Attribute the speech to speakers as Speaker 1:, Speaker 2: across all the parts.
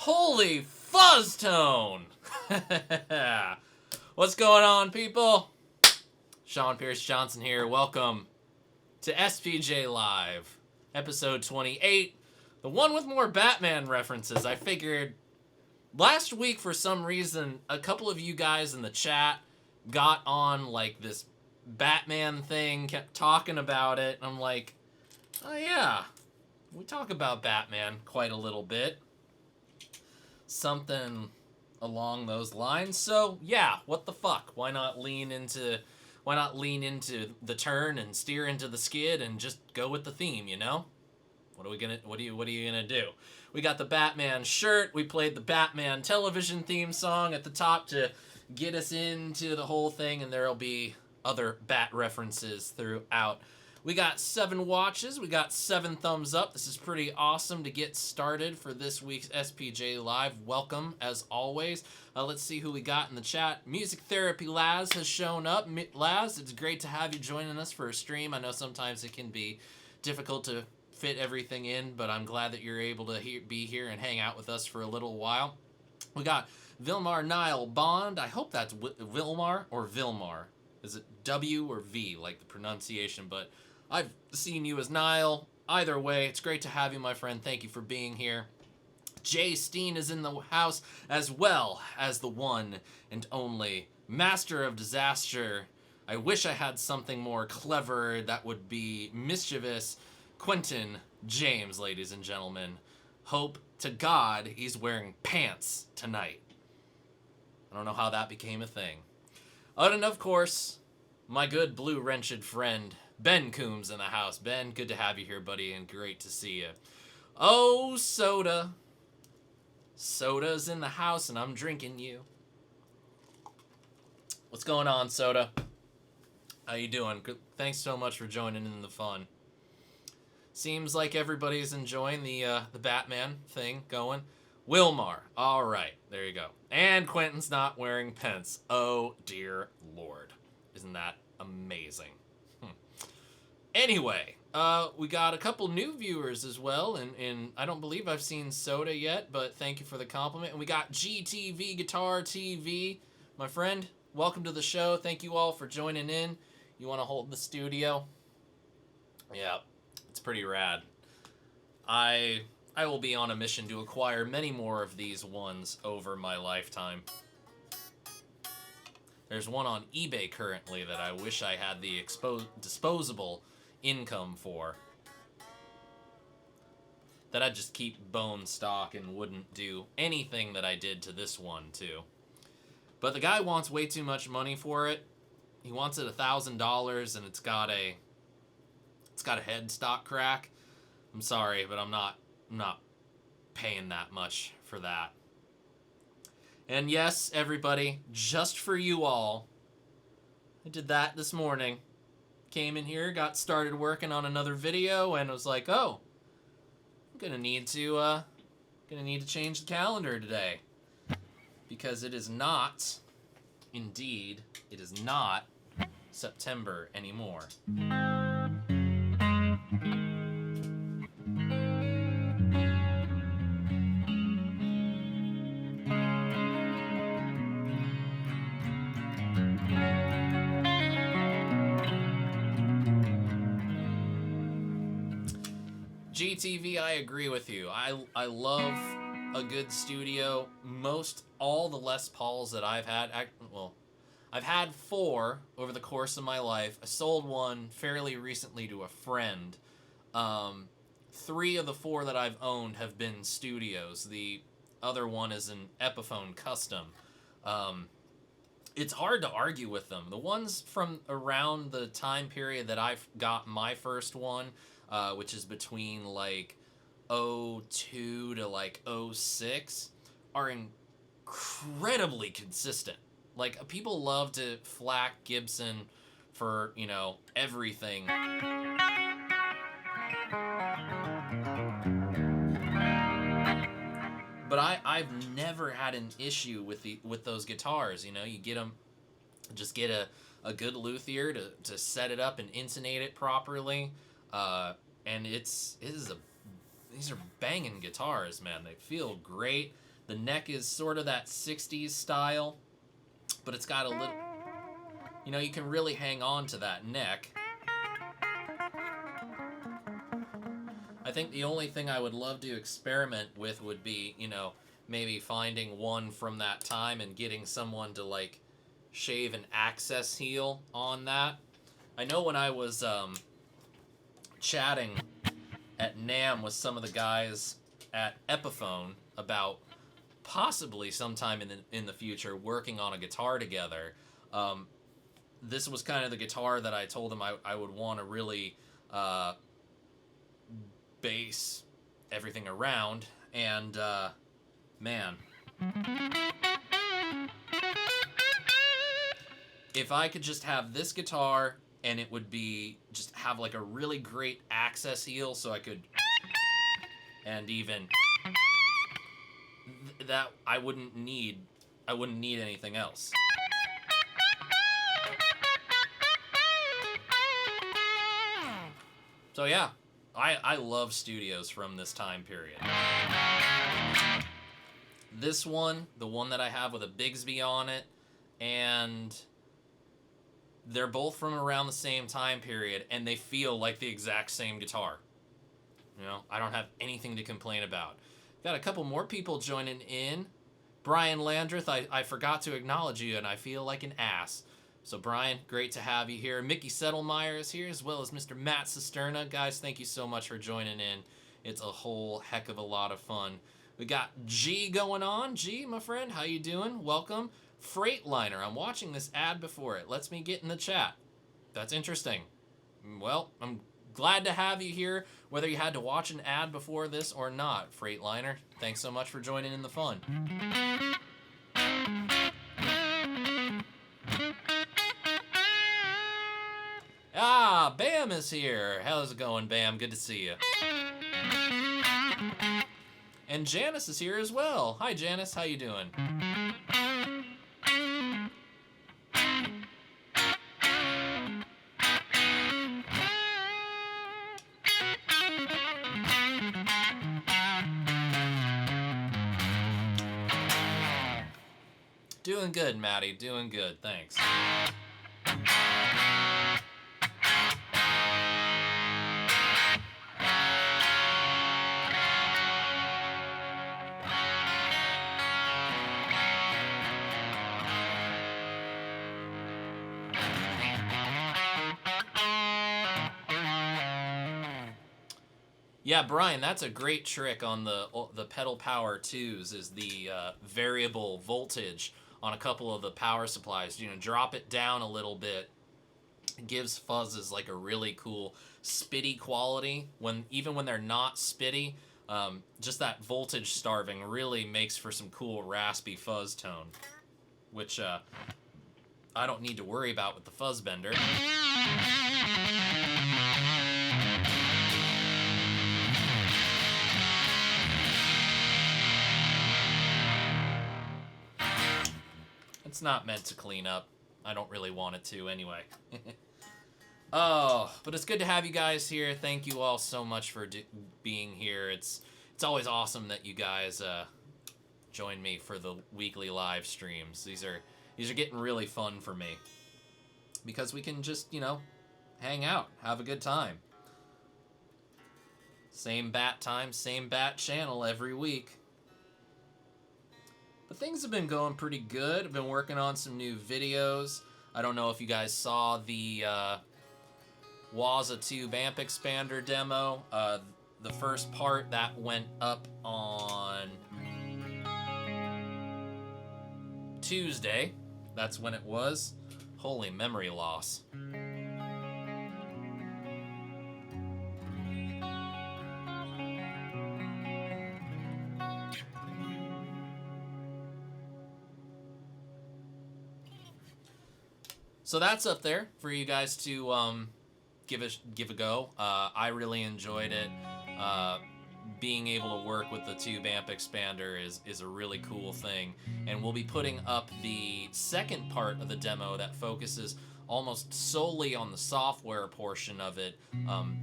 Speaker 1: Holy fuzz tone! What's going on, people? Sean Pierce Johnson here. Welcome to SPJ Live, episode 28. The one with more Batman references. I figured last week, for some reason, a couple of you guys in the chat got on like this Batman thing, kept talking about it. I'm like, oh yeah, we talk about Batman quite a little bit. Something along those lines. So yeah, what the fuck? Why not lean into the turn and steer into the skid and just go with the theme, you know? What are you gonna do? We got the Batman shirt. We played the Batman television theme song at the top to get us into the whole thing, and there'll be other Bat references throughout. We got 7 watches. We got 7 thumbs up. This is pretty awesome to get started for this week's SPJ Live. Welcome, as always. Let's see who we got in the chat. Music Therapy Laz has shown up. Laz, it's great to have you joining us for a stream. I know sometimes it can be difficult to fit everything in, but I'm glad that you're able to be here and hang out with us for a little while. We got Vilmar Nile Bond. I hope that's Vilmar or Vilmar. Is it W or V, like the pronunciation? But I've seen you as Nile. Either way, it's great to have you, my friend. Thank you for being here. Jay Steen is in the house, as well as the one and only Master of Disaster. I wish I had something more clever that would be mischievous. Quentin James, ladies and gentlemen. Hope to God he's wearing pants tonight. I don't know how that became a thing. And of course, my good blue-wrenched friend, Ben Coombs, in the house. Ben, good to have you here, buddy, and great to see you. Oh, Soda. Soda's in the house, and I'm drinking you. What's going on, Soda? How you doing? Thanks so much for joining in the fun. Seems like everybody's enjoying the Batman thing going. Wilmar. All right, there you go. And Quentin's not wearing pants. Oh, dear Lord. Isn't that amazing? Anyway, we got a couple new viewers as well, and I don't believe I've seen Soda yet, but thank you for the compliment. And we got GTV Guitar TV. My friend, welcome to the show. Thank you all for joining in. You want to hold the studio? Yeah, it's pretty rad. I will be on a mission to acquire many more of these ones over my lifetime. There's one on eBay currently that I wish I had the disposable income for. That I'd just keep bone stock and wouldn't do anything that I did to this one, too. But the guy wants way too much money for it. He wants it $1,000, and it's got a headstock crack. I'm sorry, but I'm not paying that much for that. And yes, everybody, just for you all, I did that this morning. Came in here, got started working on another video, and was like, oh, I'm gonna need to change the calendar today. Because it is not September anymore. GTV, I agree with you. I love a good studio. All the Les Pauls that I've had, I've had 4 over the course of my life. I sold one fairly recently to a friend. 3 of the 4 that I've owned have been studios. The other one is an Epiphone Custom. It's hard to argue with them. The ones from around the time period that I've got my first one, which is between like 02 to like 06, are incredibly consistent. Like, people love to flack Gibson for, everything. But I've never had an issue with those guitars. You get them, just get a good luthier to set it up and intonate it properly, and these are banging guitars, man. They feel great. The neck is sort of that 60s style, but it's got a little, you know, you can really hang on to that neck. I think the only thing I would love to experiment with would be, you know, maybe finding one from that time and getting someone to, like, shave an access heel on that. I know when I was chatting at NAMM with some of the guys at Epiphone about possibly sometime in the future working on a guitar together, this was kind of the guitar that I told them I would want to really base everything around, and man, if I could just have this guitar and it would be just have like a really great access heel, so I could, and even that I wouldn't need anything else. So yeah, I love studios from this time period. This one, the one that I have with a Bigsby on it, and they're both from around the same time period, and they feel like the exact same guitar. You know, I don't have anything to complain about. Got a couple more people joining in. Brian Landreth, I forgot to acknowledge you, and I feel like an ass. So Brian, great to have you here. Mickey Settlemeyer is here, as well as Mr. Matt Cisterna. Guys, thank you so much for joining in. It's a whole heck of a lot of fun. We got G going on. G, my friend, how you doing? Welcome. Freightliner, I'm watching this ad before it. Lets me get in the chat. That's interesting. Well, I'm glad to have you here, whether you had to watch an ad before this or not. Freightliner, thanks so much for joining in the fun. Ah, Bam is here. How's it going, Bam? Good to see you. And Janice is here as well. Hi, Janice. How you doing? Doing good, Maddie. Doing good. Thanks. Yeah, Brian, that's a great trick on the pedal power 2s, is the variable voltage on a couple of the power supplies. You know, drop it down a little bit. It gives fuzzes like a really cool spitty quality. Even when they're not spitty, just that voltage starving really makes for some cool raspy fuzz tone, which I don't need to worry about with the fuzz bender. It's not meant to clean up. I don't really want it to anyway. Oh, but it's good to have you guys here. Thank you all so much for being here. It's always awesome that you guys join me for the weekly live streams. These are getting really fun for me, because we can just, you know, hang out, have a good time. Same bat time, same bat channel every week. But things have been going pretty good. I've been working on some new videos. I don't know if you guys saw the Waza Tube amp expander demo. The first part that went up on Tuesday. That's when it was. Holy memory loss. So that's up there for you guys to give a go. I really enjoyed it. Being able to work with the tube amp expander is a really cool thing. And we'll be putting up the second part of the demo that focuses almost solely on the software portion of it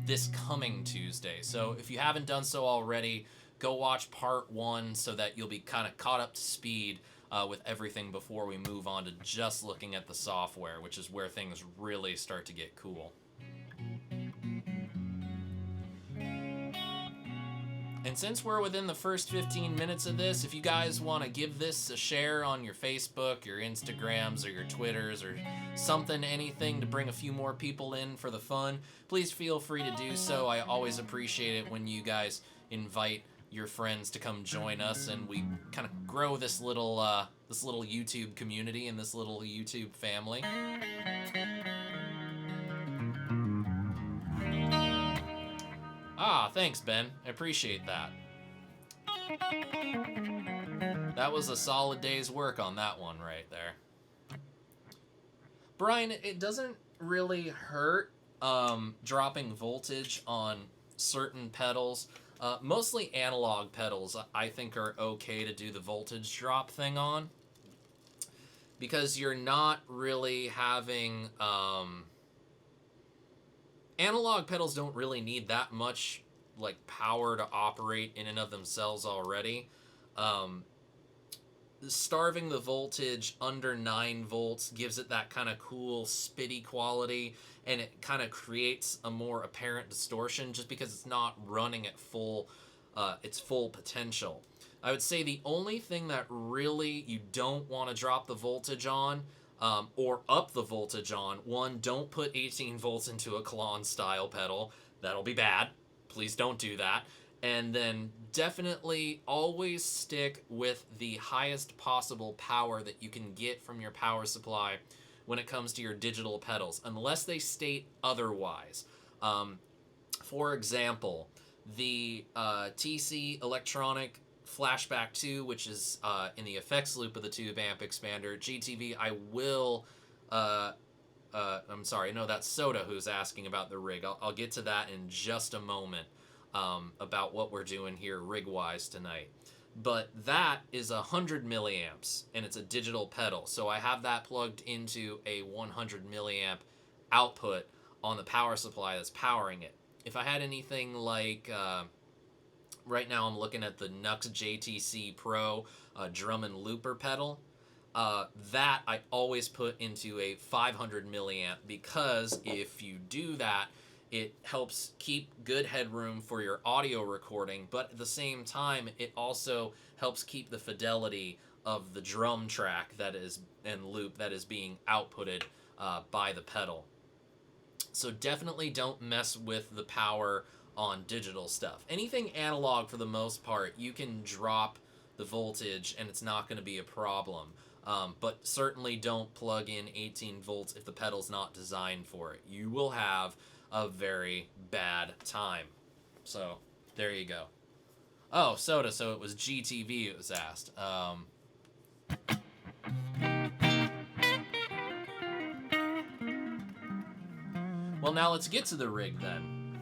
Speaker 1: this coming Tuesday. So if you haven't done so already, go watch part 1 so that you'll be kind of caught up to speed with everything before we move on to just looking at the software, which is where things really start to get cool. And since we're within the first 15 minutes of this, if you guys want to give this a share on your Facebook, your Instagrams, or your Twitters, or something, anything to bring a few more people in for the fun, please feel free to do so. I always appreciate it when you guys invite your friends to come join us, and we kind of grow this little YouTube community and this little YouTube family. Ah, thanks, Ben. I appreciate that. That was a solid day's work on that one right there. Brian, it doesn't really hurt dropping voltage on certain pedals. Mostly analog pedals, I think, are okay to do the voltage drop thing on. Because you're not really having... analog pedals don't really need that much like power to operate in and of themselves already. Starving the voltage under 9 volts gives it that kind of cool spitty quality, and it kind of creates a more apparent distortion just because it's not running at its full potential. I would say the only thing that really you don't want to drop the voltage on or up the voltage on, one, don't put 18 volts into a Klon style pedal. That'll be bad. Please don't do that. And then definitely always stick with the highest possible power that you can get from your power supply when it comes to your digital pedals, unless they state otherwise. For example, the TC Electronic Flashback 2, which is in the effects loop of the tube amp expander, GTV, I will... I'm sorry, no, that's Soda who's asking about the rig. I'll get to that in just a moment about what we're doing here rig-wise tonight. But that is 100 milliamps, and it's a digital pedal. So I have that plugged into a 100 milliamp output on the power supply that's powering it. If I had anything like... right now I'm looking at the Nux JTC Pro drum and looper pedal. That I always put into a 500 milliamp because if you do that, it helps keep good headroom for your audio recording, but at the same time, it also helps keep the fidelity of the drum track that is and loop that is being outputted by the pedal. So definitely don't mess with the power on digital stuff. Anything analog, for the most part, you can drop the voltage and it's not going to be a problem. But certainly don't plug in 18 volts if the pedal's not designed for it. You will have a very bad time. So, there you go. Oh, Soda, so it was GTV it was asked. Well, now let's get to the rig then.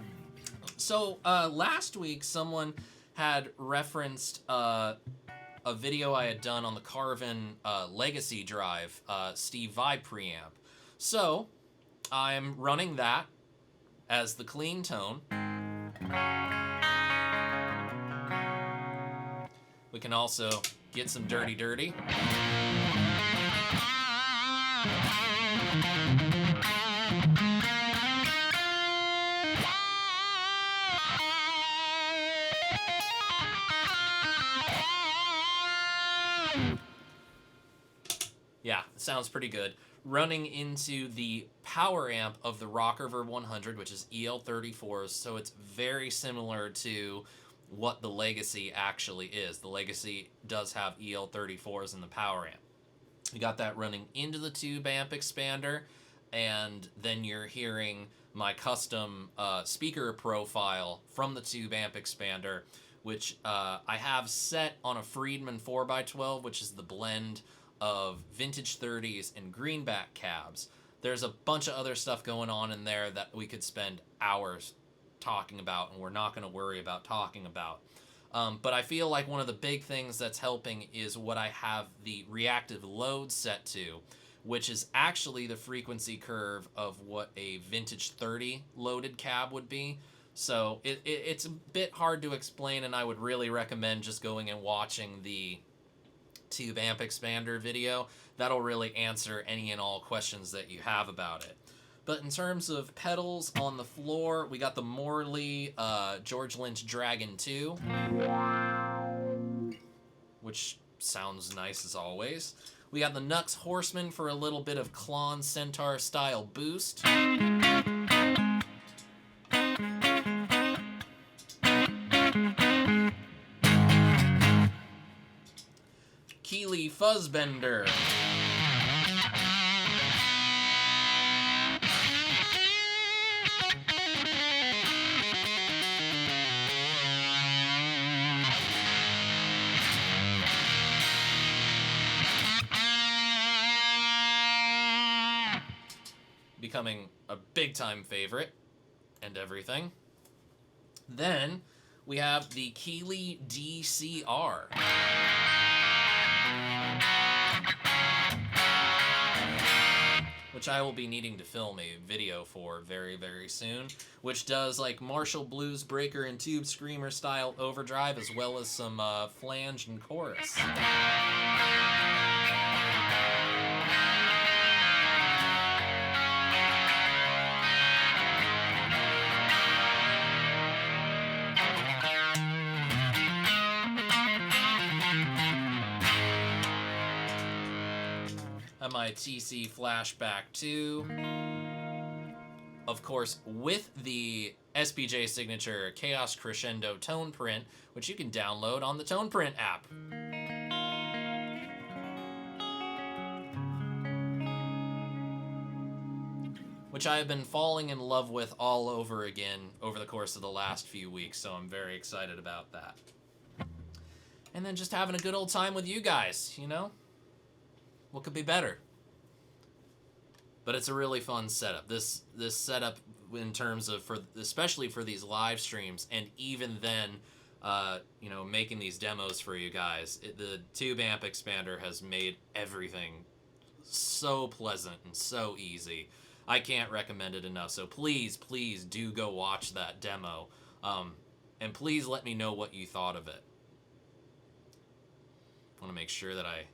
Speaker 1: So, last week someone had referenced a video I had done on the Carvin Legacy Drive Steve Vai preamp. So, I'm running that as the clean tone. We can also get some dirty dirty. Yeah, sounds pretty good. Running into the power amp of the Rockerver 100, which is EL34s, so it's very similar to what the Legacy actually is. The Legacy does have EL34s in the power amp. You got that running into the tube amp expander, and then you're hearing my custom speaker profile from the tube amp expander, which I have set on a Friedman 4x12, which is the blend of vintage 30s and greenback cabs. There's a bunch of other stuff going on in there that we could spend hours talking about, and we're not going to worry about talking about. But I feel like one of the big things that's helping is what I have the reactive load set to, which is actually the frequency curve of what a vintage 30 loaded cab would be. So it's a bit hard to explain, and I would really recommend just going and watching the Tube Amp Expander video. That'll really answer any and all questions that you have about it. But in terms of pedals on the floor, we got the Morley George Lynch Dragon 2, which sounds nice as always. We got the Nux Horseman for a little bit of Klon Centaur style boost. Keeley Fuzzbender. Becoming a big-time favorite and everything. Then we have the Keeley DCR. Which I will be needing to film a video for very, very soon, which does like Marshall Blues Breaker and Tube Screamer style overdrive, as well as some flange and chorus. My TC Flashback 2, of course, with the SPJ signature Chaos Crescendo tone print, which you can download on the Tone Print app. Which I have been falling in love with all over again over the course of the last few weeks, so I'm very excited about that. And then just having a good old time with you guys, you know? What could be better? But it's a really fun setup. This setup, in terms of especially for these live streams, and even then, you know, making these demos for you guys, the Tube Amp Expander has made everything so pleasant and so easy. I can't recommend it enough. So please, please do go watch that demo, and please let me know what you thought of it. I want to make sure that I'm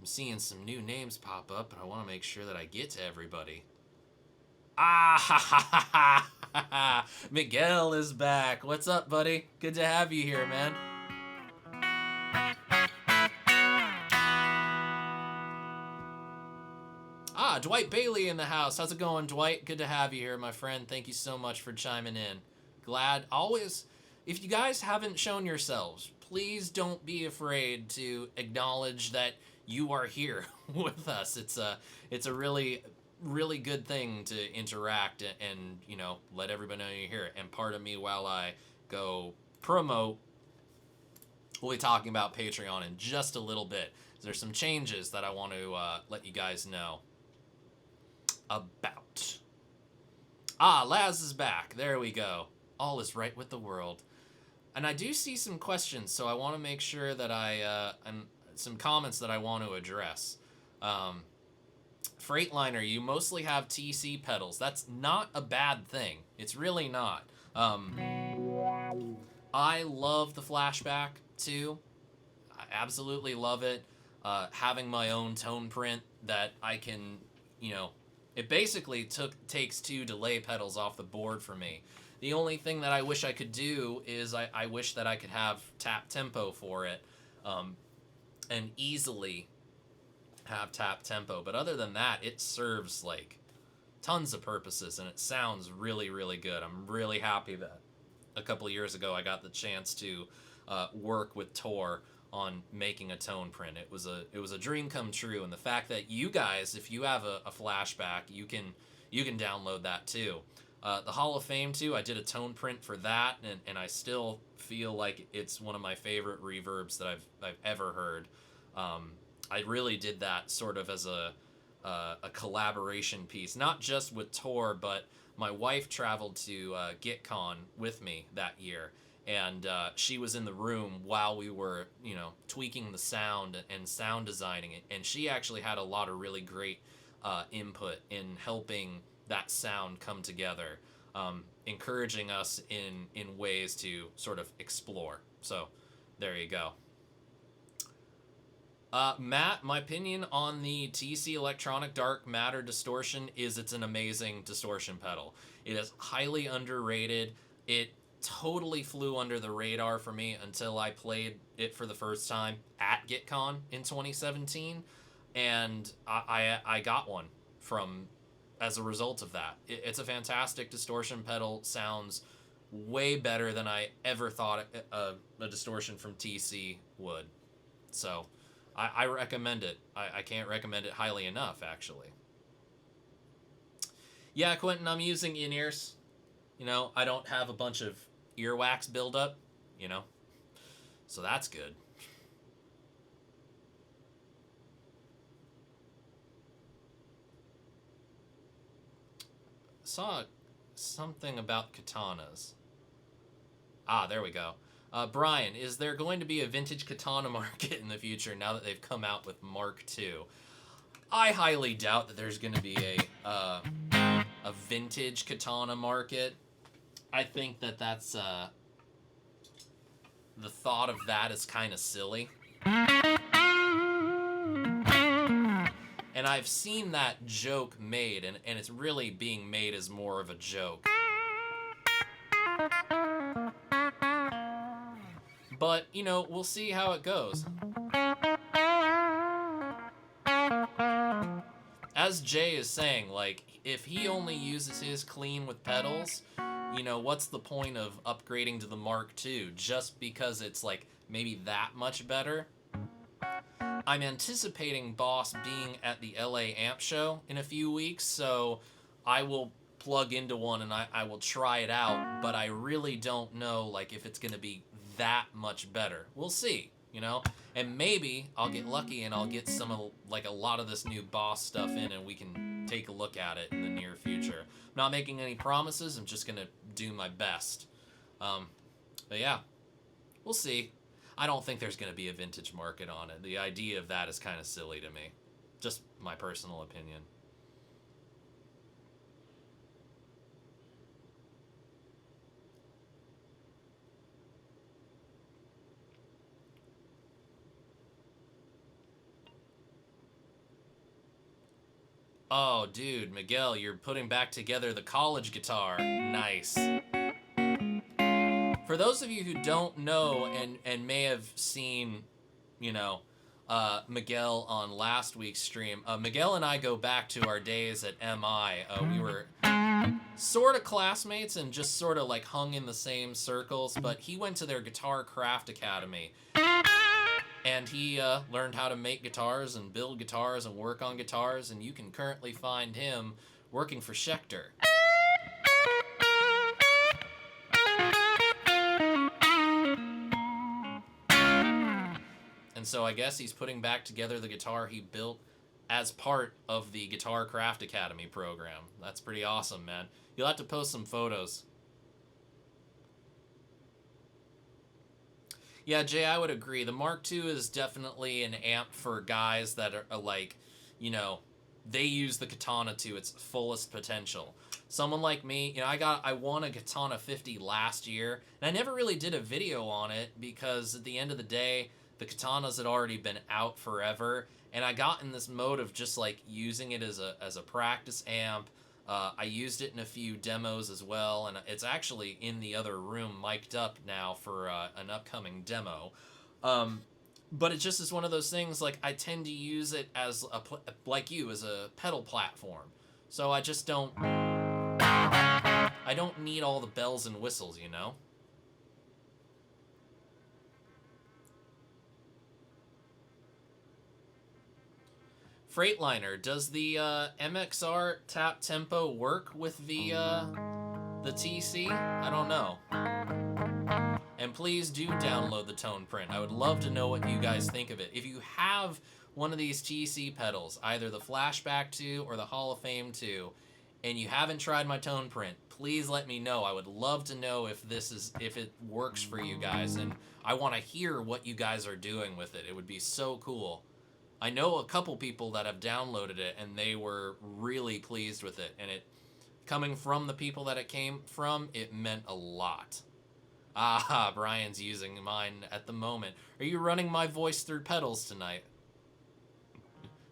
Speaker 1: seeing some new names pop up, and I want to make sure that I get to everybody. Ah, ha, ha, ha, ha, ha. Miguel is back. What's up, buddy? Good to have you here, man. Ah, Dwight Bailey in the house. How's it going, Dwight? Good to have you here, my friend. Thank you so much for chiming in. Glad. Always, if you guys haven't shown yourselves, please don't be afraid to acknowledge that you are here with us. It's a really, really good thing to interact and you know, let everybody know you're here. And pardon me while I go promote. We'll be talking about Patreon in just a little bit. There's some changes that I want to let you guys know about. Ah, Laz is back. There we go. All is right with the world. And I do see some questions, so I want to make sure that and some comments that I want to address. Freightliner, you mostly have TC pedals. That's not a bad thing. It's really not. I love the Flashback too. I absolutely love it. Having my own tone print that I can, you know, it basically takes two delay pedals off the board for me. The only thing that I wish I could do is I wish that I could have tap tempo for it. And easily have tap tempo. But other than that, it serves like tons of purposes, and it sounds really, really good. I'm really happy that a couple of years ago I got the chance to work with Tor on making a tone print. It was a dream come true, and the fact that you guys, if you have a Flashback, you can download that too. The Hall of Fame too, I did a tone print for that, and I still feel like it's one of my favorite reverbs that I've ever heard. I really did that sort of as a collaboration piece, not just with Tor, but my wife traveled to GitCon with me that year, and she was in the room while we were, you know, tweaking the sound and sound designing it, and she actually had a lot of really great input in helping that sound come together. encouraging us in ways to sort of explore. So there you go. Matt, my opinion on the TC Electronic Dark Matter Distortion is it's an amazing distortion pedal. It is highly underrated. It totally flew under the radar for me until I played it for the first time at GitCon in 2017, and I got one from as a result of that. It's a fantastic distortion pedal. Sounds way better than I ever thought a distortion from TC would. So I recommend it. I can't recommend it highly enough, actually. Yeah, Quentin, I'm using in-ears. You know, I don't have a bunch of earwax buildup, you know, so that's good. Saw something about katanas. Ah, there we go. Brian, is there going to be a vintage katana market in the future now that they've come out with Mark II? I highly doubt that there's going to be a vintage katana market. I think that that's the thought of that is kind of silly. And I've seen that joke made, and it's really being made as more of a joke. But, you know, we'll see how it goes. As Jay is saying, like, if he only uses his clean with pedals, you know, what's the point of upgrading to the Mark II just because it's, like, maybe that much better? I'm anticipating Boss being at the LA Amp Show in a few weeks, so I will plug into one and I will try it out, but I really don't know, like, if it's going to be that much better. We'll see, you know? And maybe I'll get lucky and I'll get some of, like, a lot of this new Boss stuff in and we can take a look at it in the near future. I'm not making any promises, I'm just going to do my best. But yeah, we'll see. I don't think there's going to be a vintage market on it. The idea of that is kind of silly to me. Just my personal opinion. Oh, dude, Miguel, you're putting back together the college guitar. Nice. For those of you who don't know and may have seen, you know, Miguel on last week's stream, Miguel and I go back to our days at MI. We were sort of classmates and just sort of like hung in the same circles, but he went to their Guitar Craft Academy. And he learned how to make guitars and build guitars and work on guitars, and you can currently find him working for Schecter. And so I guess he's putting back together the guitar he built as part of the Guitar Craft Academy program. That's pretty awesome, man. You'll have to post some photos. Yeah, Jay, I would agree. The Mark II is definitely an amp for guys that are like, you know, they use the Katana to its fullest potential. Someone like me, you know, I won a Katana 50 last year, and I never really did a video on it because at the end of the day, the Katanas had already been out forever, and I got in this mode of just like using it as a practice amp. I used it in a few demos as well, and it's actually in the other room mic'd up now for an upcoming demo. But it just is one of those things, like, I tend to use it as, like you, as a pedal platform. So I just don't... I don't need all the bells and whistles, you know? Freightliner, does the MXR tap tempo work with the TC? I don't know. And please do download the tone print. I would love to know what you guys think of it. If you have one of these TC pedals, either the Flashback 2 or the Hall of Fame 2, and you haven't tried my tone print, please let me know. I would love to know if it works for you guys, and I want to hear what you guys are doing with it. It would be so cool. I know a couple people that have downloaded it and they were really pleased with it, and coming from the people that it came from, it meant a lot. Ah, Brian's using mine at the moment. Are you running my voice through pedals tonight?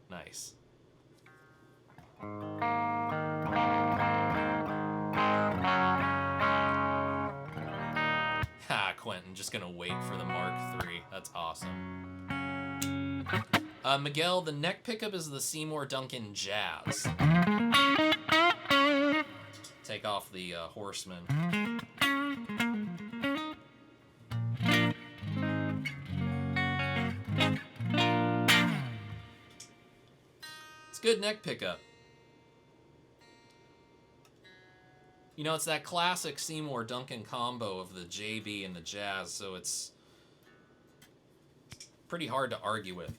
Speaker 1: Nice. Ha, Quentin, just gonna wait for the Mark III. That's awesome. Miguel, the neck pickup is the Seymour Duncan Jazz. Take off the Horseman. It's good neck pickup. You know, it's that classic Seymour Duncan combo of the JB and the Jazz, so it's pretty hard to argue with.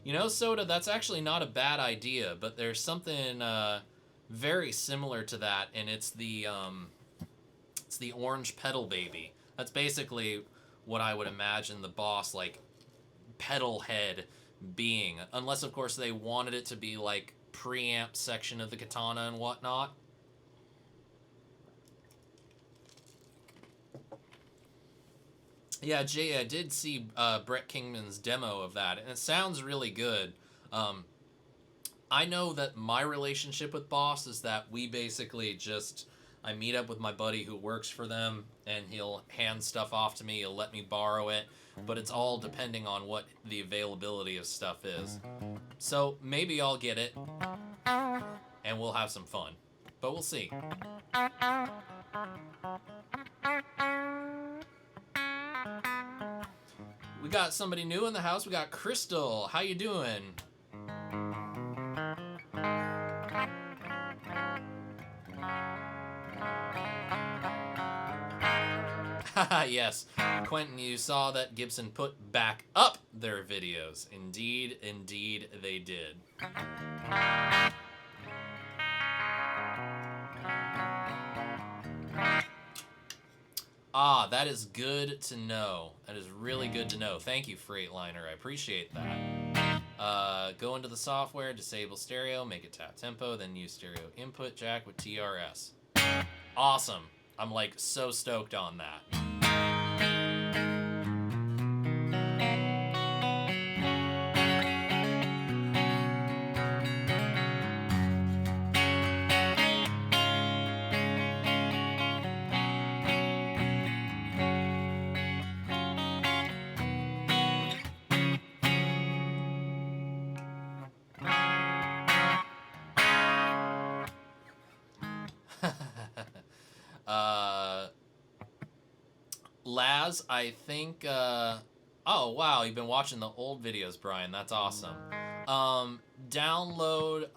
Speaker 1: You know, Soda, that's actually not a bad idea, but there's something very similar to that, and it's the orange pedal baby. That's basically what I would imagine the Boss, like, pedal head being. Unless, of course, they wanted it to be, like, preamp section of the Katana and whatnot. Yeah, Jay, I did see Brett Kingman's demo of that, and it sounds really good. I know that my relationship with Boss is that we basically just... I meet up with my buddy who works for them, and he'll hand stuff off to me, he'll let me borrow it, but it's all depending on what the availability of stuff is. So maybe I'll get it, and we'll have some fun. But we'll see. We got somebody new in the house. We got Crystal. How you doing? Yes, Quentin, you saw that Gibson put back up their videos. Indeed, indeed they did. Ah, that is good to know. That is really good to know. Thank you, Freightliner. I appreciate that. Go into the software, disable stereo, make it tap tempo, then use stereo input jack with TRS. Awesome. I'm like so stoked on that. Laz, I think, oh, wow, you've been watching the old videos, Brian. That's awesome. Download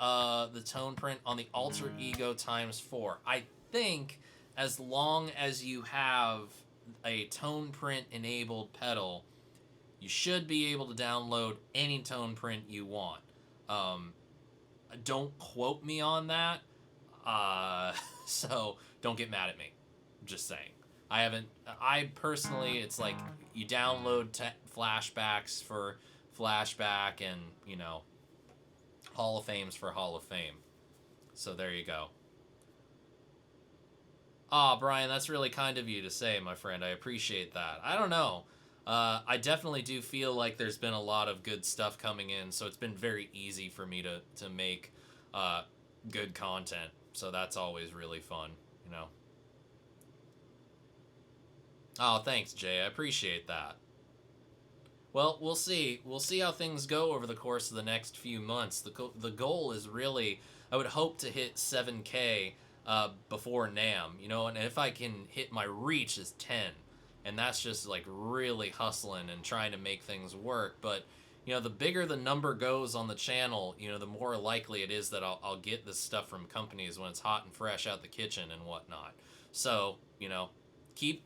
Speaker 1: the tone print on the Alter Ego x4. I think as long as you have a tone print enabled pedal, you should be able to download any tone print you want. Don't quote me on that, so don't get mad at me. I'm just saying. I personally, it's like you download flashbacks for flashback and, you know, Hall of Fames for Hall of Fame. So there you go. Ah, Brian, that's really kind of you to say, my friend. I appreciate that. I don't know. I definitely do feel like there's been a lot of good stuff coming in, so it's been very easy for me to make good content. So that's always really fun, you know. Oh, thanks, Jay. I appreciate that. Well, we'll see. We'll see how things go over the course of the next few months. The goal is really, I would hope to hit 7K before NAMM, you know, and if I can hit my reach is 10. And that's just like really hustling and trying to make things work. But, you know, the bigger the number goes on the channel, you know, the more likely it is that I'll get this stuff from companies when it's hot and fresh out the kitchen and whatnot. So, you know, keep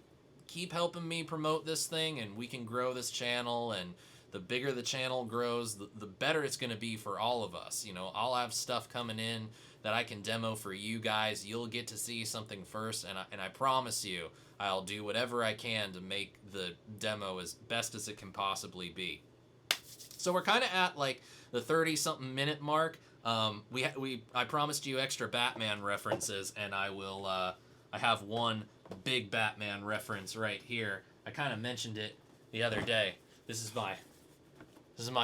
Speaker 1: helping me promote this thing, and we can grow this channel and the bigger the channel grows, the better it's going to be for all of us. You know, I'll have stuff coming in that I can demo for you guys. You'll get to see something first, and I promise you, I'll do whatever I can to make the demo as best as it can possibly be. So we're kind of at like the 30-something minute mark. I promised you extra Batman references, and I will. I have one big Batman reference right here. I kind of mentioned it the other day. This is my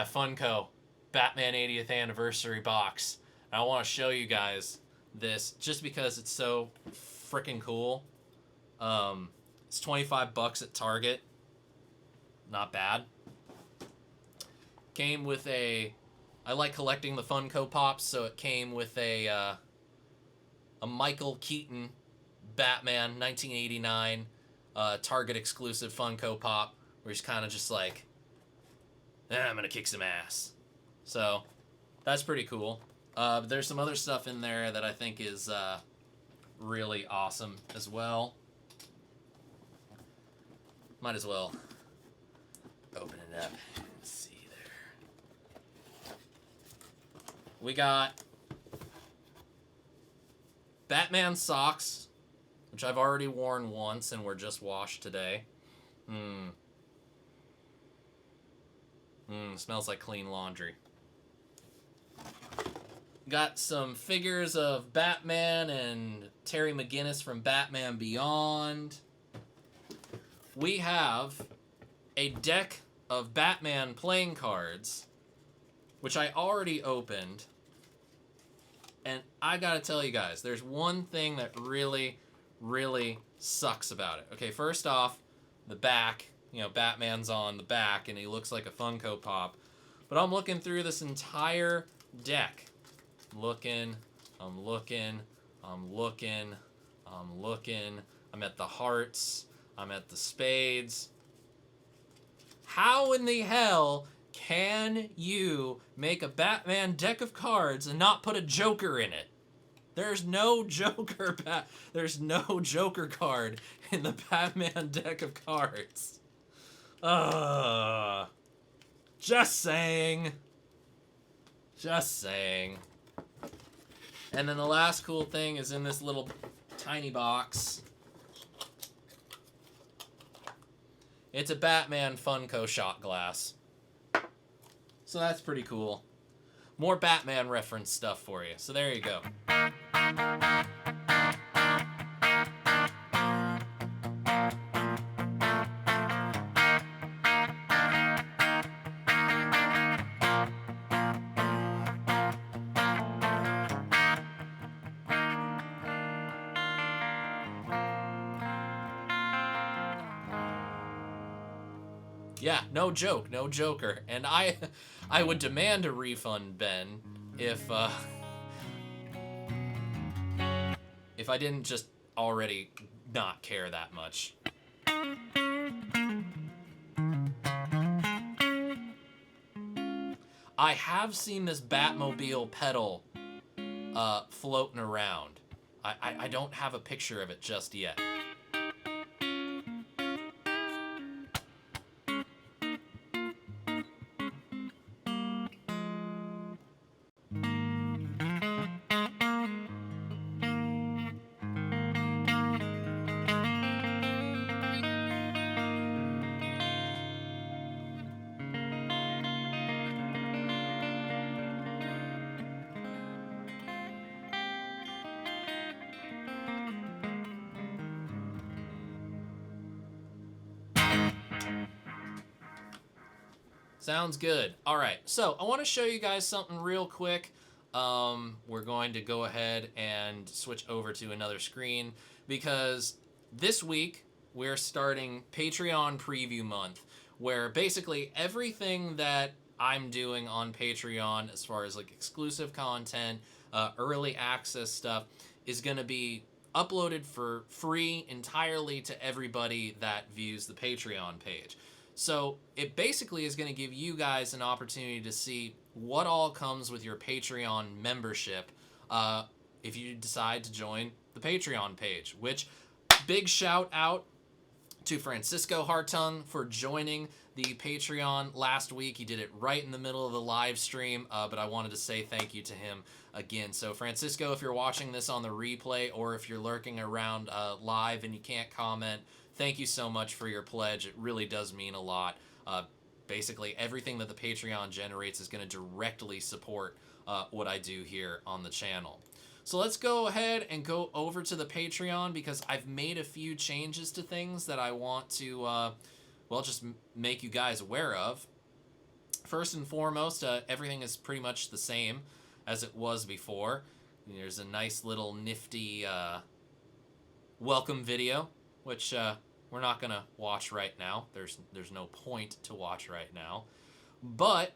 Speaker 1: Funko Batman 80th anniversary box. And I want to show you guys this just because it's so freaking cool. It's $25 at Target. Not bad. Came with a... I like collecting the Funko Pops, so it came with a Michael Keaton Batman 1989 Target exclusive Funko Pop, where he's kind of just like, I'm gonna kick some ass. So that's pretty cool. There's some other stuff in there that I think is really awesome as well. Might as well open it up and see there. We got Batman socks, which I've already worn once and were just washed today. Smells like clean laundry. Got some figures of Batman and Terry McGinnis from Batman Beyond. We have a deck of Batman playing cards, which I already opened. And I gotta tell you guys, there's one thing that really, really sucks about it. Okay, first off, the back. You know, Batman's on the back, and he looks like a Funko Pop. But I'm looking through this entire deck. I'm looking. I'm at the hearts. I'm at the spades. How in the hell can you make a Batman deck of cards and not put a Joker in it? There's no Joker There's no Joker card in the Batman deck of cards. Just saying. And then the last cool thing is in this little tiny box. It's a Batman Funko shot glass. So that's pretty cool. More Batman reference stuff for you. So there you go. Yeah, no joke, no Joker. And I would demand a refund, Ben, if I didn't just already not care that much. I have seen this Batmobile pedal floating around. I don't have a picture of it just yet. Sounds good. All right, so I want to show you guys something real quick. We're going to go ahead and switch over to another screen because this week we're starting Patreon Preview Month, where basically everything that I'm doing on Patreon as far as like exclusive content, early access stuff is going to be uploaded for free entirely to everybody that views the Patreon page. So it basically is going to give you guys an opportunity to see what all comes with your Patreon membership if you decide to join the Patreon page, which big shout out to Francisco Hartung for joining the Patreon last week. He did it right in the middle of the live stream, but I wanted to say thank you to him again. So Francisco, if you're watching this on the replay or if you're lurking around live and you can't comment, thank you so much for your pledge. It really does mean a lot. Basically, everything that the Patreon generates is going to directly support what I do here on the channel. So let's go ahead and go over to the Patreon because I've made a few changes to things that I want to, well, just make you guys aware of. First and foremost, everything is pretty much the same as it was before. There's a nice little nifty welcome video, which we're not going to watch right now. There's no point to watch right now. But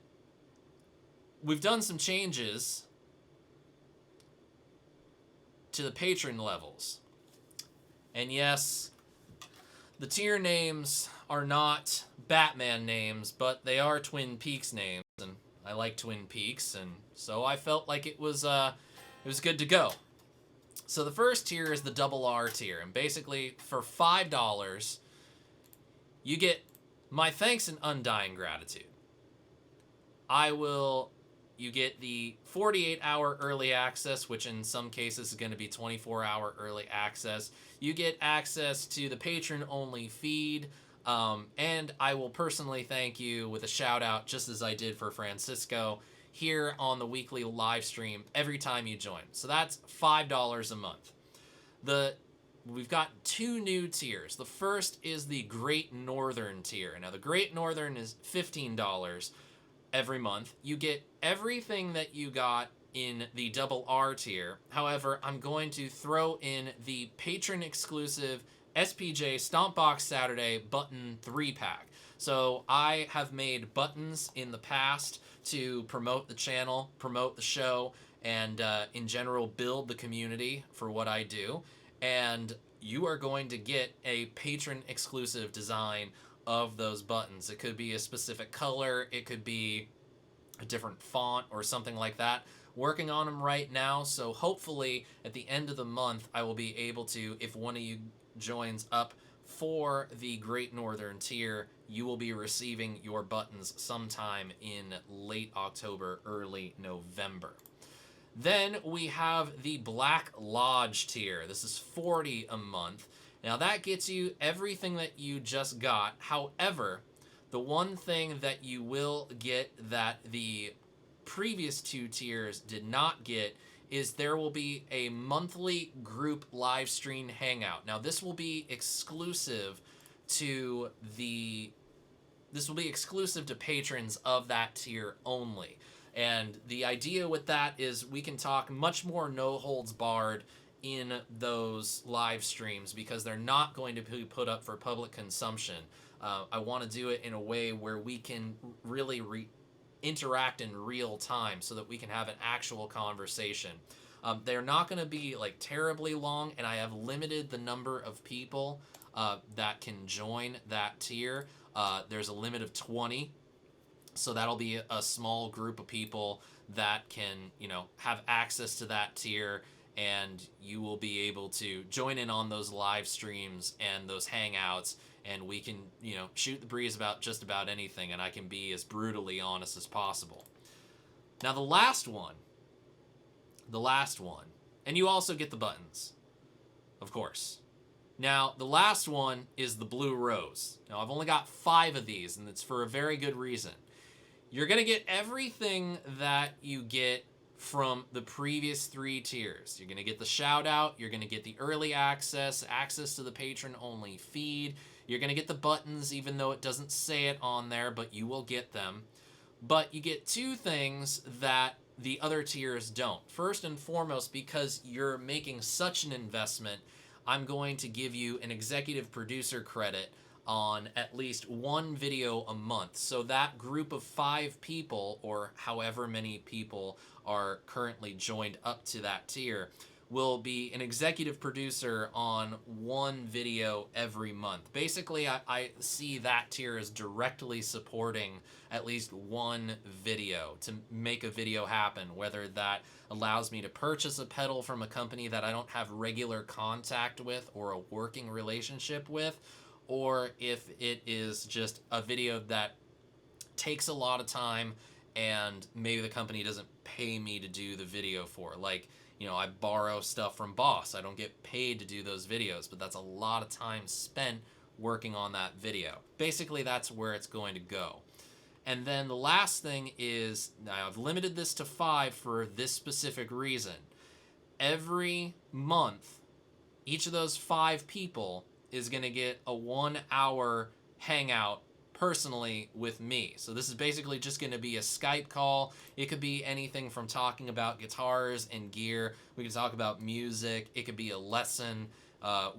Speaker 1: we've done some changes to the patron levels. And yes, the tier names are not Batman names, but they are Twin Peaks names, and I like Twin Peaks, and so I felt like it was good to go. So the first tier is the double R tier, and basically for $5, you get my thanks and undying gratitude. You get the 48-hour early access, which in some cases is going to be 24-hour early access. You get access to the patron-only feed, and I will personally thank you with a shout-out, just as I did for Francisco, here on the weekly live stream every time you join. So that's $5 a month. We've got two new tiers. The first is the Great Northern tier. Now, the Great Northern is $15 every month. You get everything that you got in the double R tier. However, I'm going to throw in the patron exclusive SPJ Stompbox Saturday button 3-pack. So I have made buttons in the past to promote the channel, promote the show, and in general build the community for what I do. And you are going to get a patron exclusive design of those buttons. It could be a specific color, it could be a different font or something like that. Working on them right now, so hopefully at the end of the month I will be able to, if one of you joins up for the Great Northern tier, you will be receiving your buttons sometime in late October, early November. Then we have the Black Lodge tier. This is $40 a month. Now that gets you everything that you just got. However, the one thing that you will get that the previous two tiers did not get is there will be a monthly group live stream hangout. Now this will be exclusive to patrons of that tier only. And the idea with that is we can talk much more no holds barred in those live streams because they're not going to be put up for public consumption. I want to do it in a way where we can really interact in real time so that we can have an actual conversation. They're not going to be like terribly long, and I have limited the number of people that can join that tier. There's a limit of 20. So that'll be a small group of people that can, have access to that tier, and you will be able to join in on those live streams and those hangouts, and we can, shoot the breeze about just about anything, and I can be as brutally honest as possible. Now the last one, and you also get the buttons, of course. Now, the last one is the Blue Rose. Now, I've only got 5 of these, and it's for a very good reason. You're going to get everything that you get from the previous 3 tiers. You're going to get the shout out, you're going to get the early access to the patron only feed, you're going to get the buttons even though it doesn't say it on there, but you will get them. But you get 2 things that the other tiers don't. First and foremost, because you're making such an investment, I'm going to give you an executive producer credit on at least 1 video a month. So that group of 5 people, or however many people are currently joined up to that tier, will be an executive producer on 1 video every month. Basically, I see that tier as directly supporting at least 1 video to make a video happen, whether that allows me to purchase a pedal from a company that I don't have regular contact with or a working relationship with, or if it is just a video that takes a lot of time and maybe the company doesn't pay me to do the video for. Like, I borrow stuff from Boss. I don't get paid to do those videos, but that's a lot of time spent working on that video. Basically, that's where it's going to go. And then the last thing is, now I've limited this to 5 for this specific reason. Every month, each of those 5 people is going to get a 1-hour hangout personally with me. So this is basically just going to be a Skype call. It could be anything from talking about guitars and gear. We can talk about music. It could be a lesson.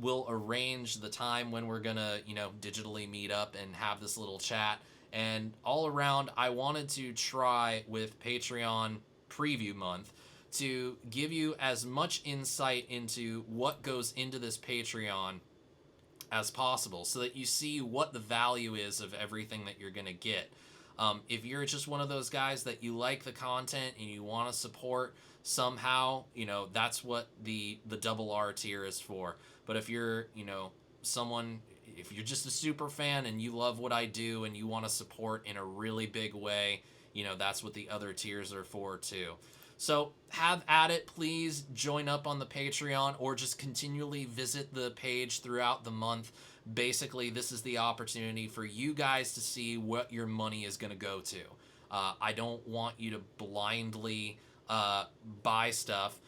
Speaker 1: We'll arrange the time when we're going to, digitally meet up and have this little chat. And all around, I wanted to try with Patreon Preview Month to give you as much insight into what goes into this Patreon as possible, so that you see what the value is of everything that you're going to get. If you're just one of those guys that you like the content and you want to support somehow, that's what the double R tier is for. But if you're, if you're just a super fan and you love what I do and you want to support in a really big way, that's what the other tiers are for too. So have at it. Please join up on the Patreon or just continually visit the page throughout the month. Basically, this is the opportunity for you guys to see what your money is going to go to. I don't want you to blindly buy stuff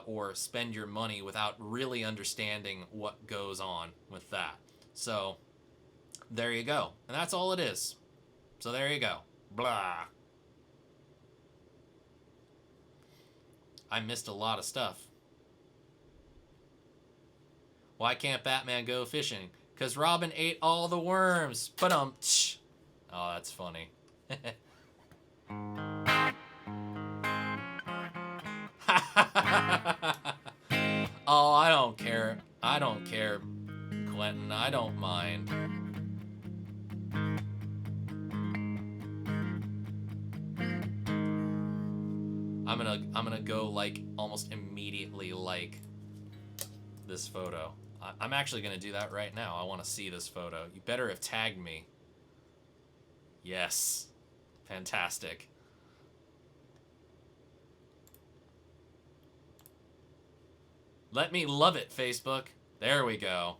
Speaker 1: or spend your money without really understanding what goes on with that. So there you go. And that's all it is. So there you go. Blah. I missed a lot of stuff. Why can't Batman go fishing? Because Robin ate all the worms. Ba-dum. Oh, that's funny. Oh, I don't care. I don't care, Quentin. I don't mind. I'm gonna go like almost immediately like this photo. I'm actually gonna do that right now. I want to see this photo. You better have tagged me. Yes, fantastic. Let me love it, Facebook. There we go.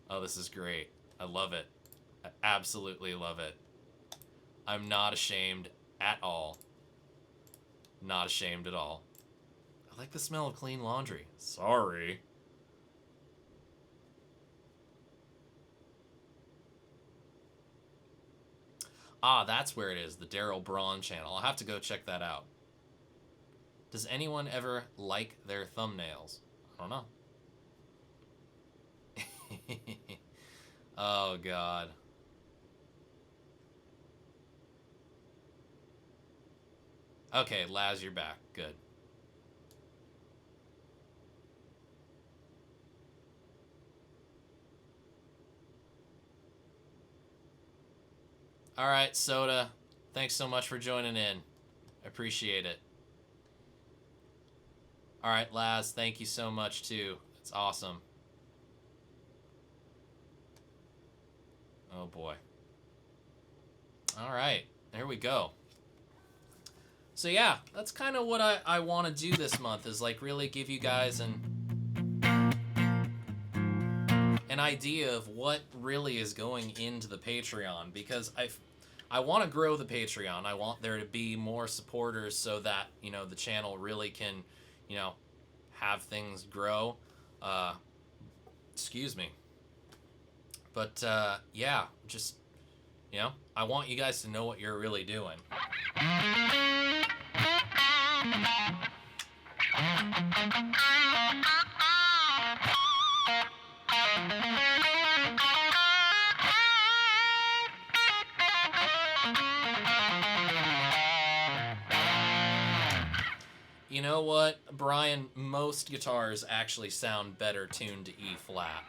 Speaker 1: Oh, this is great. I love it. I absolutely love it. I'm not ashamed at all. Not ashamed at all. I like the smell of clean laundry. Sorry. Ah, that's where it is. The Daryl Braun channel. I'll have to go check that out. Does anyone ever like their thumbnails? I don't know. Oh, God. Okay, Laz, you're back. Good. All right, Soda. Thanks so much for joining in. Appreciate it. All right, Laz, thank you so much, too. It's awesome. Oh, boy. All right, there we go. So, yeah, that's kind of what I want to do this month, is, like, really give you guys an idea of what really is going into the Patreon, because I want to grow the Patreon. I want there to be more supporters so that, the channel really can, have things grow. Excuse me. But, yeah, just, I want you guys to know what you're really doing. You know what, Brian? Most guitars actually sound better tuned to E flat.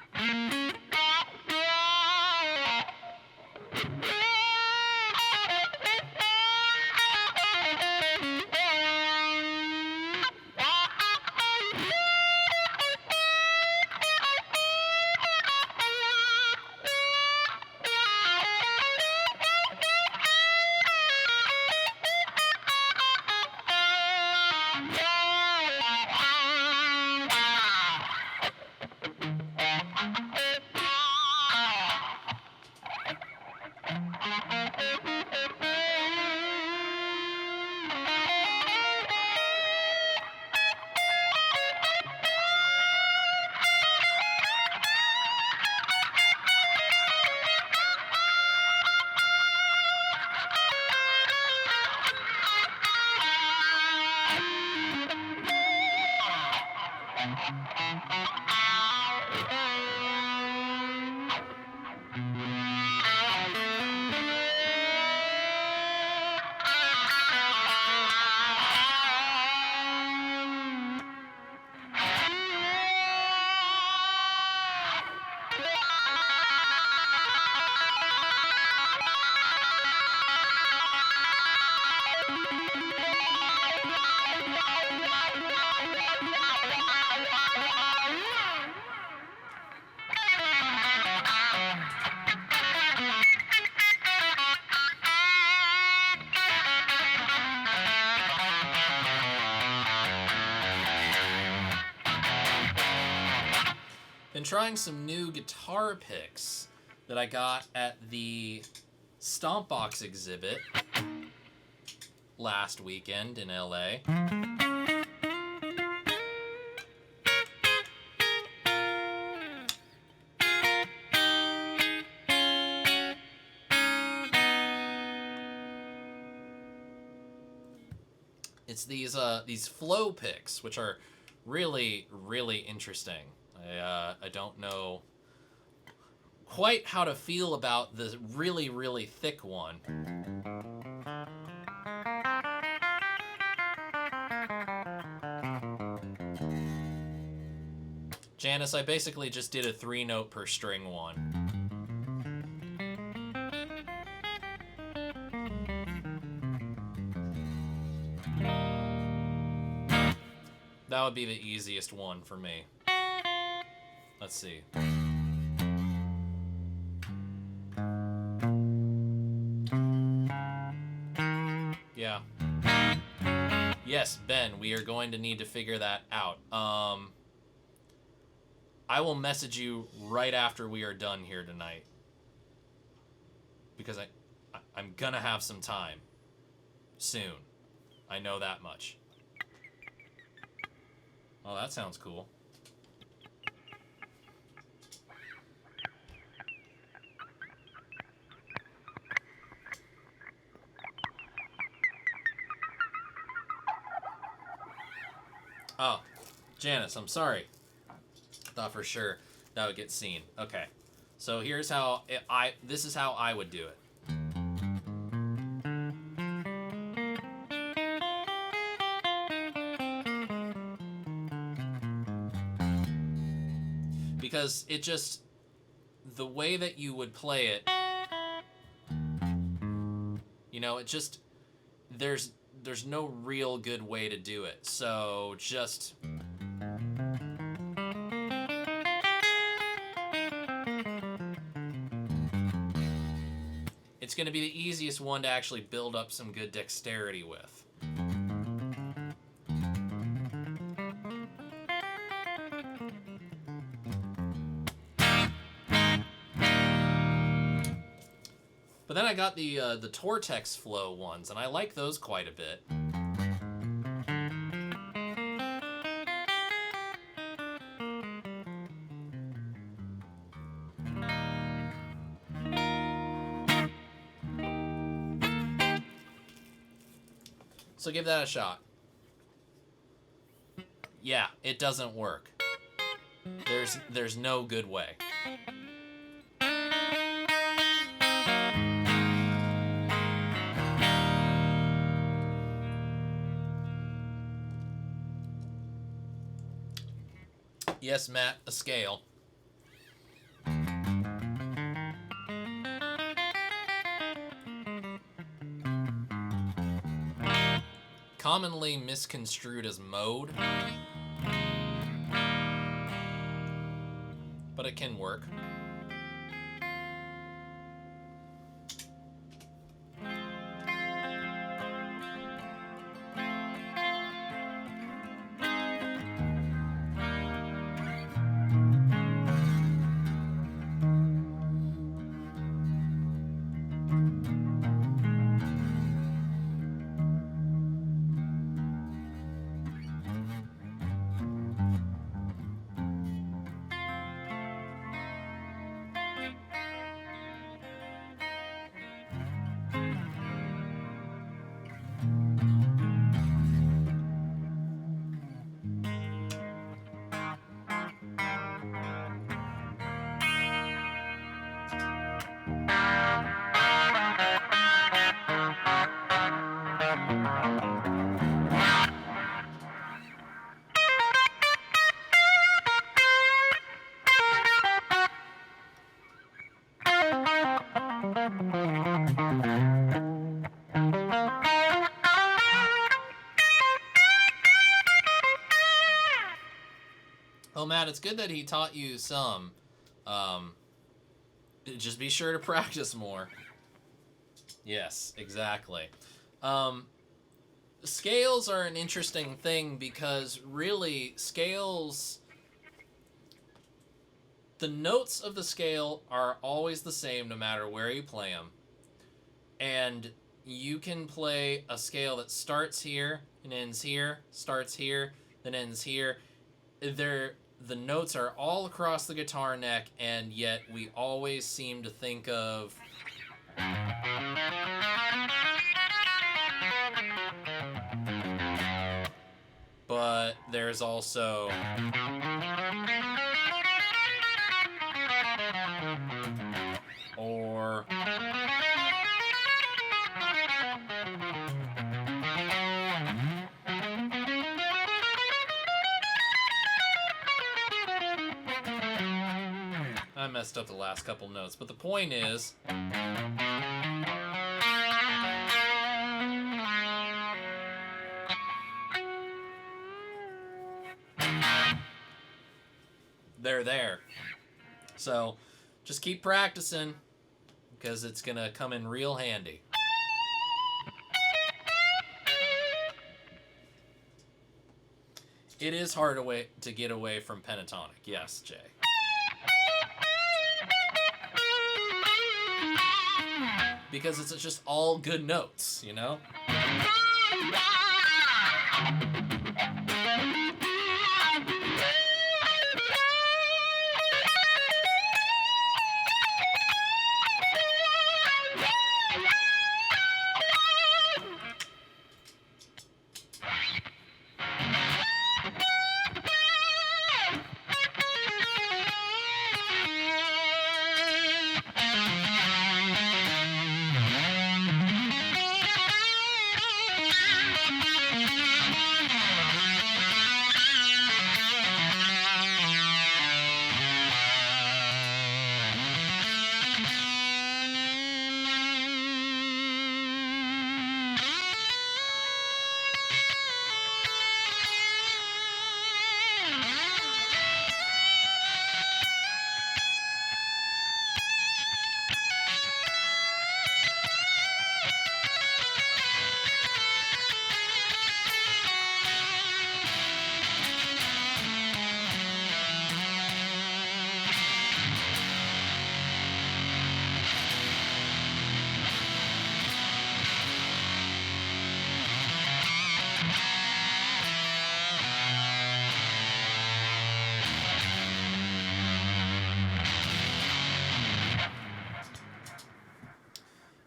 Speaker 1: trying some new guitar picks that I got at the Stompbox exhibit last weekend in LA. It's these flow picks, which are really, really interesting. I don't know quite how to feel about the really, really thick one. Janice, I basically just did a 3-note per string one. That would be the easiest one for me. Let's see. Yeah. Yes, Ben, we are going to need to figure that out. I will message you right after we are done here tonight. Because I'm gonna have some time. Soon. I know that much. Oh, that sounds cool. Oh, Janice, I'm sorry. Thought for sure that would get seen. Okay. So here's how this is how I would do it. Because it just, the way that you would play it, you know, it just, there's no real good way to do it. So just, it's going to be the easiest one to actually build up some good dexterity with. But then I got the Tortex Flow ones, and I like those quite a bit. So give that a shot. Yeah, it doesn't work. There's no good way. Yes, Matt, a scale. Commonly misconstrued as mode, but it can work. Oh, Matt, it's good that he taught you some. Just be sure to practice more. Yes, exactly. Scales are an interesting thing because really scales the notes of the scale are always the same no matter where you play them. And you can play a scale that starts here and ends here, starts here, then ends here. The notes are all across the guitar neck, and yet we always seem to think of but there's also or I messed up the last couple notes, but the point is they're there. So just keep practicing because it's going to come in real handy. It is hard to get away from pentatonic. Yes, Jay. Because it's just all good notes, you know?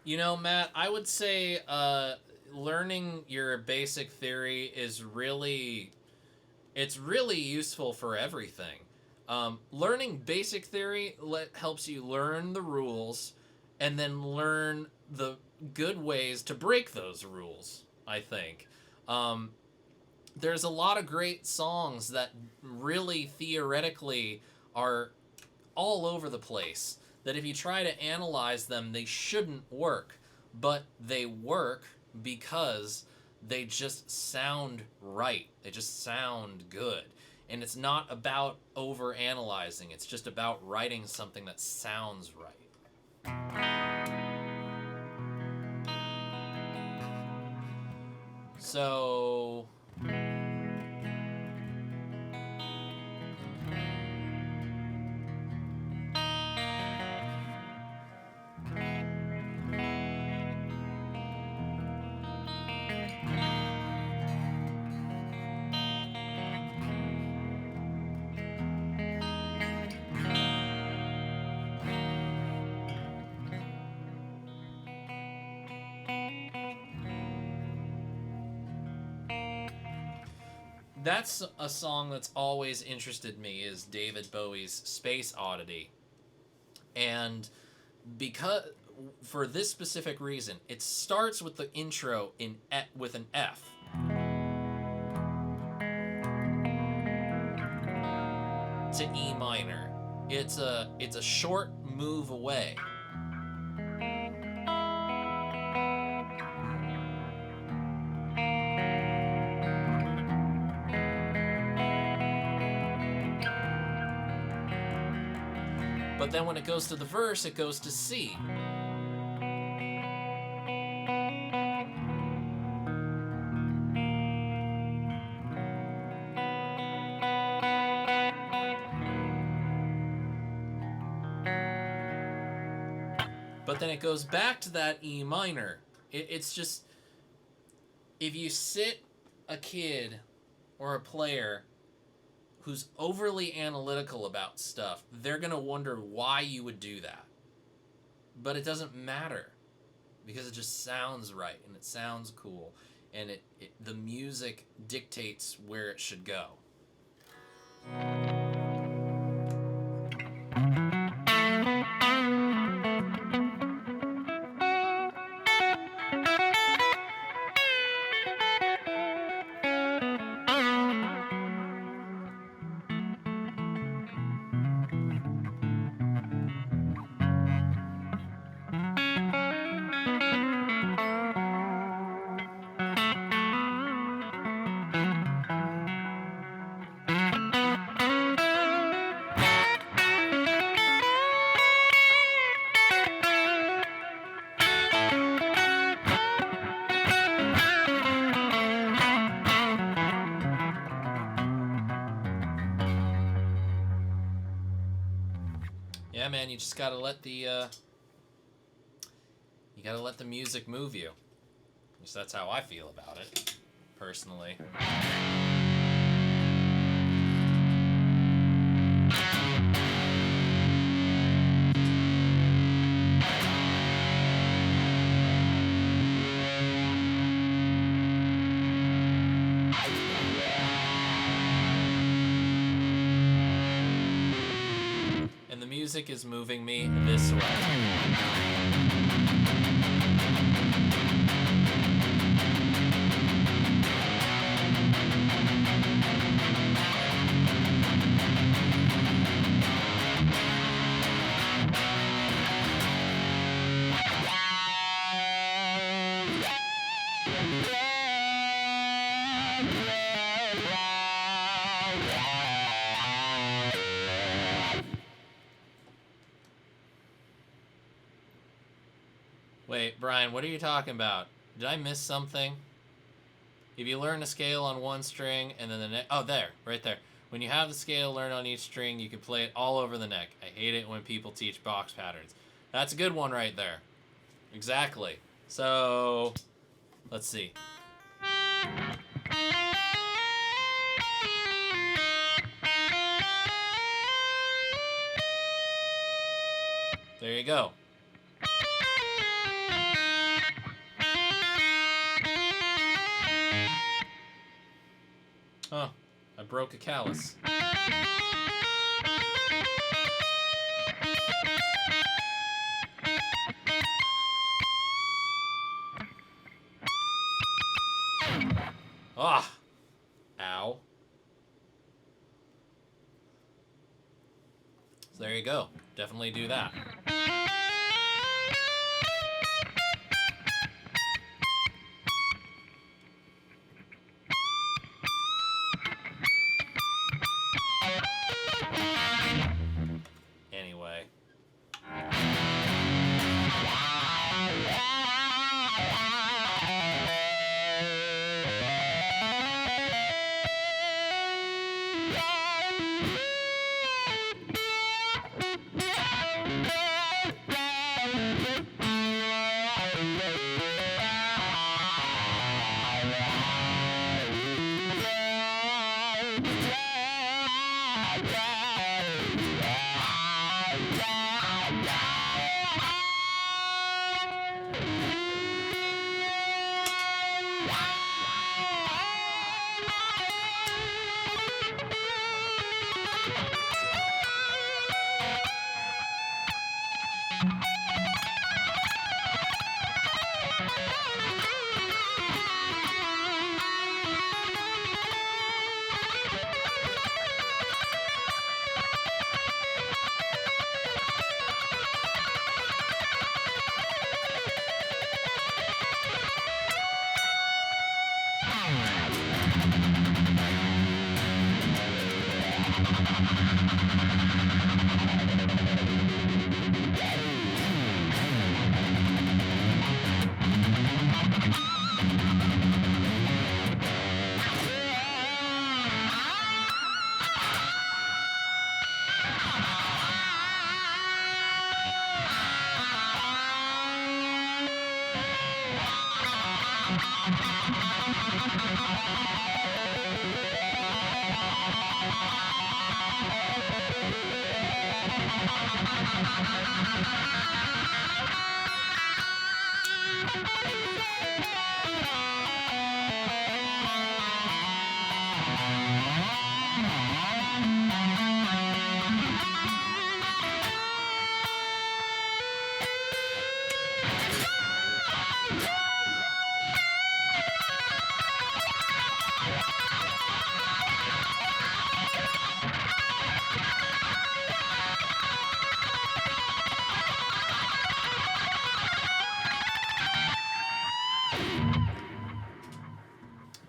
Speaker 1: You know, Matt, I would say learning your basic theory is really useful for everything. Learning basic theory helps you learn the rules and then learn the good ways to break those rules, I think. There's a lot of great songs that really theoretically are all over the place, that if you try to analyze them, they shouldn't work, but they work because they just sound right. They just sound good. And it's not about over-analyzing. It's just about writing something that sounds right. So... that's a song that's always interested me, is David Bowie's Space Oddity. And because, for this specific reason, it starts with the intro with an F. To E minor. It's a short move away. But then when it goes to the verse, it goes to C. but then it goes back to that E minor. It's just, if you sit a kid or a player who's overly analytical about stuff, they're going to wonder why you would do that. But it doesn't matter, because it just sounds right and it sounds cool, and the music dictates where it should go. Yeah, man, you just gotta let the music move you. At least that's how I feel about it, personally. And the music is moving me this way. Wait, Brian, what are you talking about? Did I miss something? If you learn a scale on one string and then the next... Oh, there. Right there. When you have the scale learned on each string, you can play it all over the neck. I hate it when people teach box patterns. That's a good one right there. Exactly. So, let's see. There you go. Huh, I broke a callus. Ah! Ow. So there you go. Definitely do that. Anyway.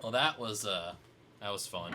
Speaker 1: Well, that was fun.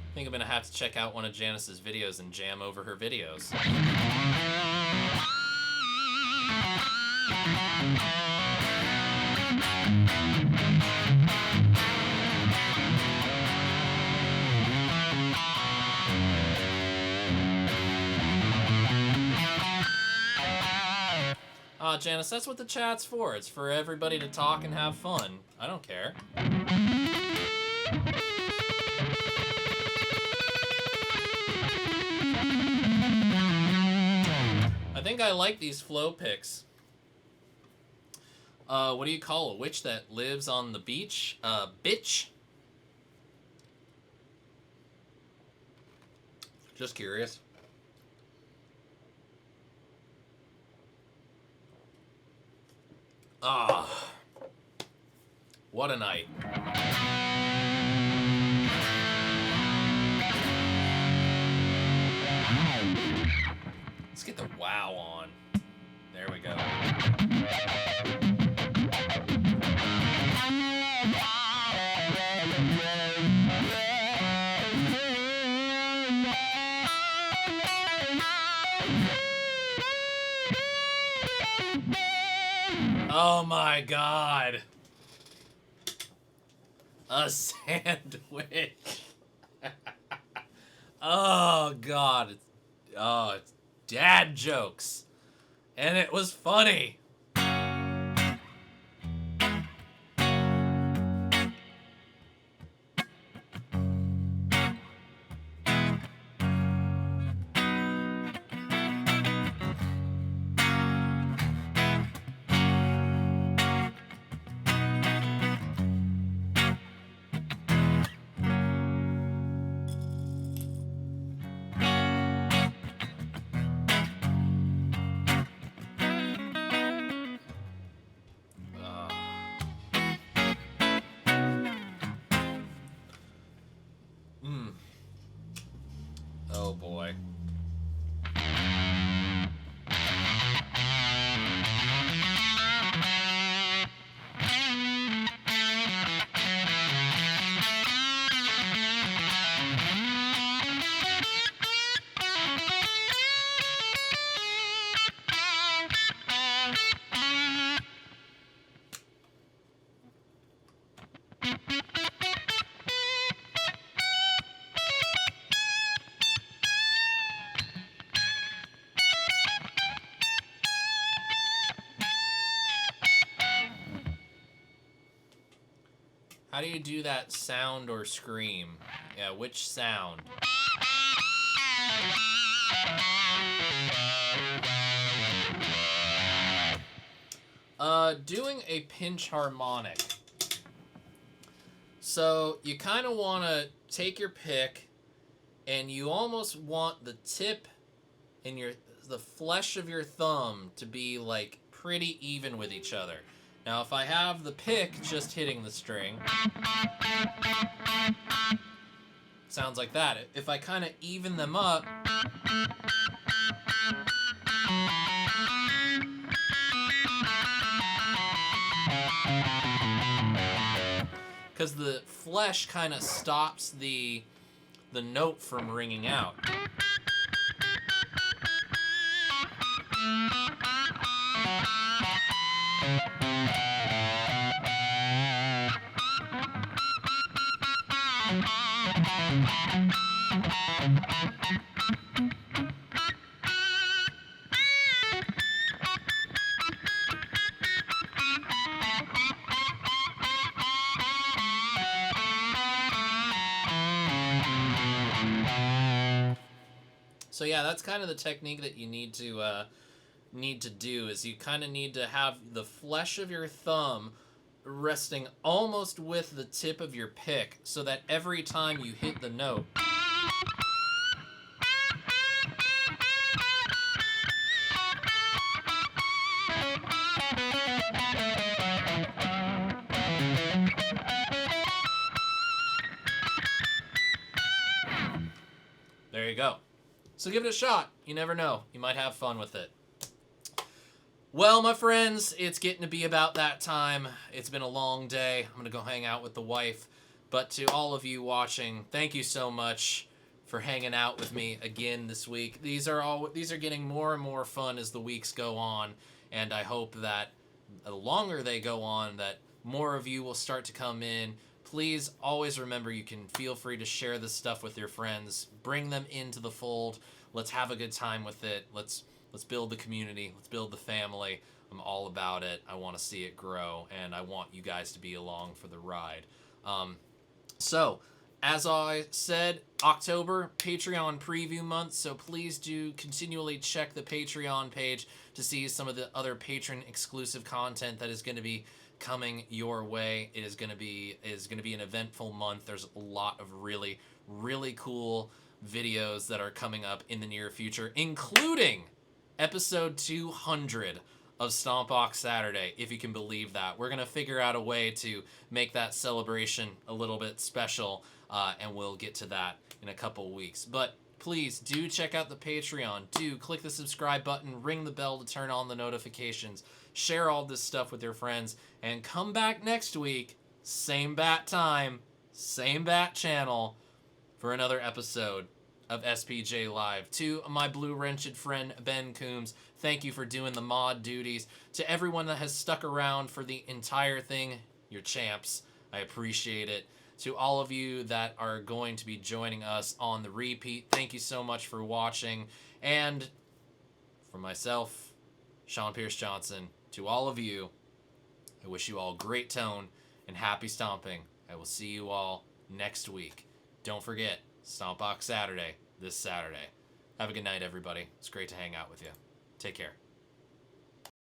Speaker 1: I think I'm gonna have to check out one of Janice's videos and jam over her videos. Janice, that's what the chat's for. It's for everybody to talk and have fun. I don't care. I think I like these flow picks. What do you call a witch that lives on the beach? Bitch? Just curious. Ah, what a night. Let's get the wow on. There we go. Oh my god. A sandwich. Oh god. It's dad jokes. And it was funny. Oh boy. How do you do that sound or scream? Yeah, which sound? Doing a pinch harmonic. So you kind of want to take your pick and you almost want the tip and the flesh of your thumb to be like pretty even with each other. Now, if I have the pick just hitting the string, sounds like that. If I kind of even them up, because the flesh kind of stops the note from ringing out. So yeah, that's kind of the technique that you need to do is you kind of need to have the flesh of your thumb resting almost with the tip of your pick so that every time you hit the note, there you go. So give it a shot. You never know. You might have fun with it. Well, my friends, it's getting to be about that time. It's been a long day. I'm going to go hang out with the wife. But to all of you watching, thank you so much for hanging out with me again this week. These are getting more and more fun as the weeks go on, and I hope that the longer they go on, that more of you will start to come in. Please always remember you can feel free to share this stuff with your friends. Bring them into the fold. Let's have a good time with it. Let's build the community. Let's build the family. I'm all about it. I want to see it grow, and I want you guys to be along for the ride. So, as I said, October, Patreon preview month, so please do continually check the Patreon page to see some of the other patron-exclusive content that is going to be coming your way. It is going to be an eventful month. There's a lot of really, really cool videos that are coming up in the near future, including episode 200 of Stompbox Saturday, if you can believe that. We're going to figure out a way to make that celebration a little bit special, and we'll get to that in a couple weeks. But please do check out the Patreon. Do click the subscribe button, ring the bell to turn on the notifications, share all this stuff with your friends, and come back next week, same bat time, same bat channel, for another episode of SPJ Live. To my blue-wrenched friend Ben Coombs, thank you for doing the mod duties. To everyone that has stuck around for the entire thing, you're champs. I appreciate it. To all of you that are going to be joining us on the repeat, thank you so much for watching. And for myself, Sean Pierce Johnson, to all of you, I wish you all great tone and happy stomping. I will see you all next week. Don't forget, Stompbox Saturday, this Saturday. Have a good night, everybody. It's great to hang out with you. Take care.